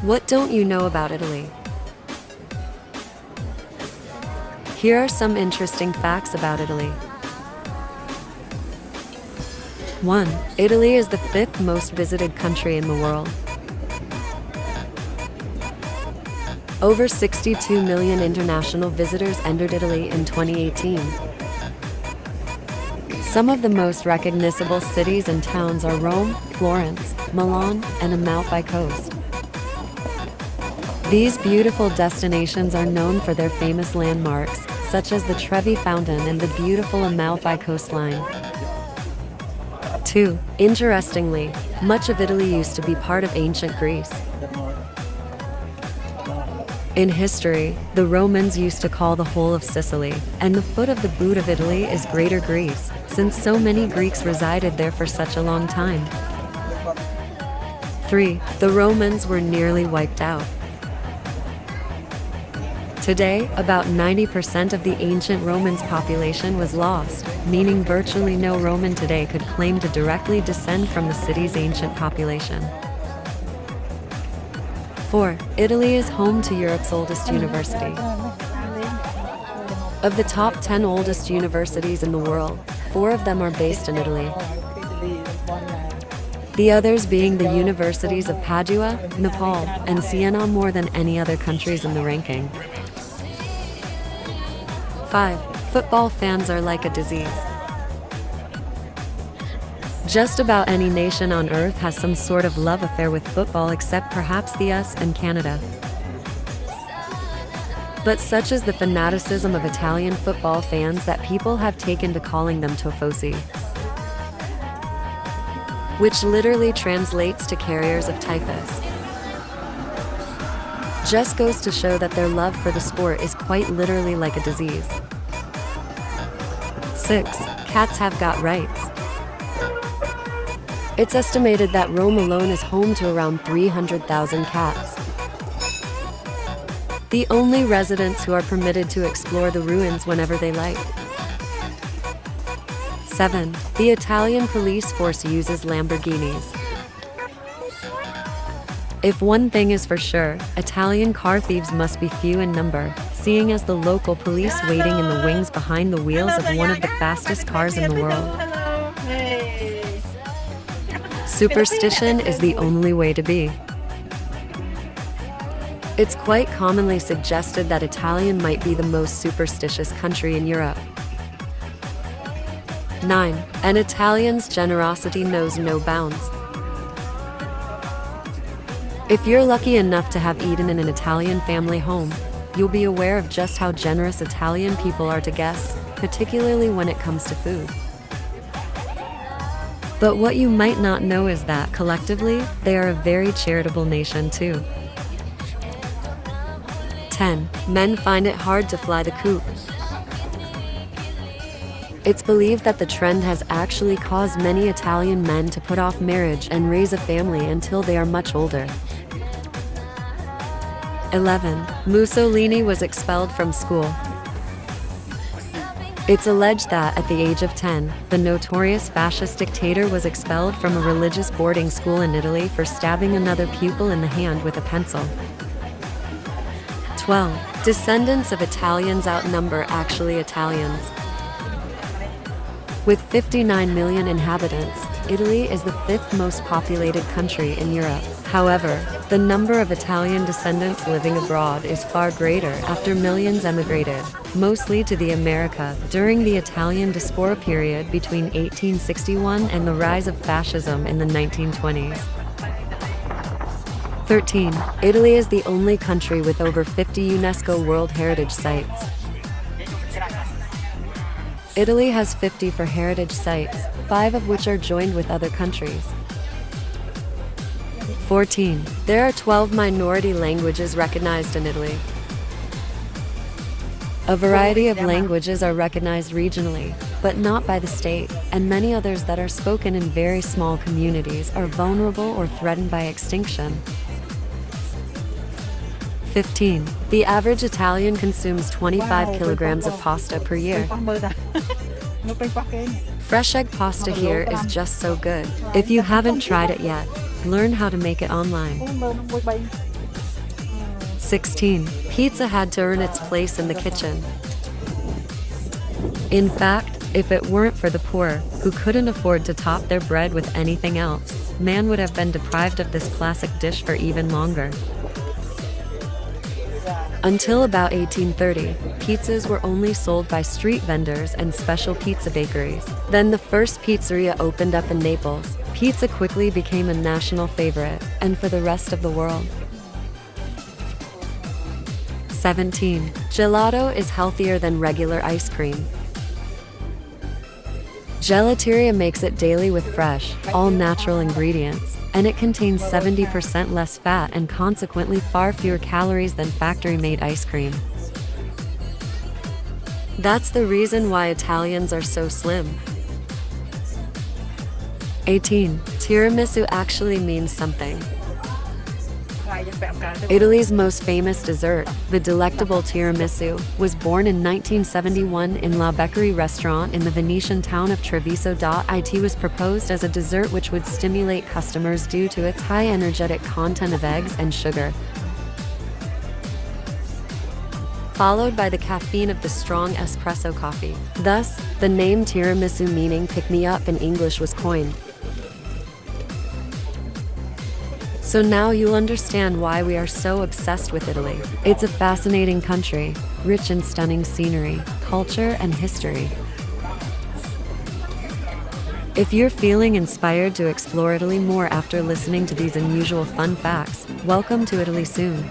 What don't you know about Italy? Here are some interesting facts about Italy. 1. Italy is the 5th most visited country in the world. Over 62 million international visitors entered Italy in 2018. Some of the most recognizable cities and towns are Rome, Florence, Milan, and Amalfi Coast. These beautiful destinations are known for their famous landmarks, such as the Trevi Fountain and the beautiful Amalfi coastline. 2. Interestingly, much of Italy used to be part of ancient Greece. In history, the Romans used to call the whole of Sicily, and the foot of the boot of Italy is Greater Greece, since so many Greeks resided there for such a long time. 3. The Romans were nearly wiped out. Today, about 90% of the ancient Romans' population was lost, meaning virtually no Roman today could claim to directly descend from the city's ancient population. 4. Italy is home to Europe's oldest university. Of the top 10 oldest universities in the world, 4 of them are based in Italy. The others being the universities of Padua, Nepal, and Siena more than any other countries in the ranking. 5. Football fans are like a disease. Just about any nation on earth has some sort of love affair with football except perhaps the US and Canada. But such is the fanaticism of Italian football fans that people have taken to calling them tifosi, which literally translates to carriers of typhus. Just goes to show that their love for the sport is quite literally like a disease. 6. Cats have got rights. It's estimated that Rome alone is home to around 300,000 cats. The only residents who are permitted to explore the ruins whenever they like. 7. The Italian police force uses Lamborghinis. If one thing is for sure, Italian car thieves must be few in number, seeing as the local police waiting in the wings behind the wheels of one of the fastest cars in the world. Superstition is the only way to be. It's quite commonly suggested that Italian might be the most superstitious country in Europe. 9. An Italian's generosity knows no bounds. If you're lucky enough to have eaten in an Italian family home, you'll be aware of just how generous Italian people are to guests, particularly when it comes to food. But what you might not know is that, collectively, they are a very charitable nation too. 10. Men find it hard to fly the coop. It's believed that the trend has actually caused many Italian men to put off marriage and raise a family until they are much older. 11. Mussolini was expelled from school. It's alleged that, at the age of 10, the notorious fascist dictator was expelled from a religious boarding school in Italy for stabbing another pupil in the hand with a pencil. 12. Descendants of Italians outnumber actually Italians. With 59 million inhabitants, Italy is the 5th most populated country in Europe. However, the number of Italian descendants living abroad is far greater after millions emigrated, mostly to the America, during the Italian diaspora period between 1861 and the rise of fascism in the 1920s. 13. Italy is the only country with over 50 UNESCO World Heritage Sites. Italy has 50 for heritage sites, 5 of which are joined with other countries. 14. There are 12 minority languages recognized in Italy. A variety of languages are recognized regionally, but not by the state, and many others that are spoken in very small communities are vulnerable or threatened by extinction. 15. The average Italian consumes 25 kilograms of pasta per year. Fresh egg pasta here is just so good. If you haven't tried it yet, learn how to make it online. 16. Pizza had to earn its place in the kitchen. In fact, if it weren't for the poor, who couldn't afford to top their bread with anything else, man would have been deprived of this classic dish for even longer. Until about 1830, pizzas were only sold by street vendors and special pizza bakeries. Then the first pizzeria opened up in Naples. Pizza quickly became a national favorite, and for the rest of the world. 17. Gelato is healthier than regular ice cream. Gelateria makes it daily with fresh, all-natural ingredients, and it contains 70% less fat and consequently far fewer calories than factory-made ice cream. That's the reason why Italians are so slim. 18. Tiramisu actually means something. Italy's most famous dessert, the delectable tiramisu, was born in 1971 in La Beccaria restaurant in the Venetian town of Treviso. It was proposed as a dessert which would stimulate customers due to its high energetic content of eggs and sugar, followed by the caffeine of the strong espresso coffee. Thus, the name tiramisu, meaning pick-me-up in English, was coined. So now you'll understand why we are so obsessed with Italy. It's a fascinating country, rich in stunning scenery, culture, and history. If you're feeling inspired to explore Italy more after listening to these unusual fun facts, welcome to Italy soon.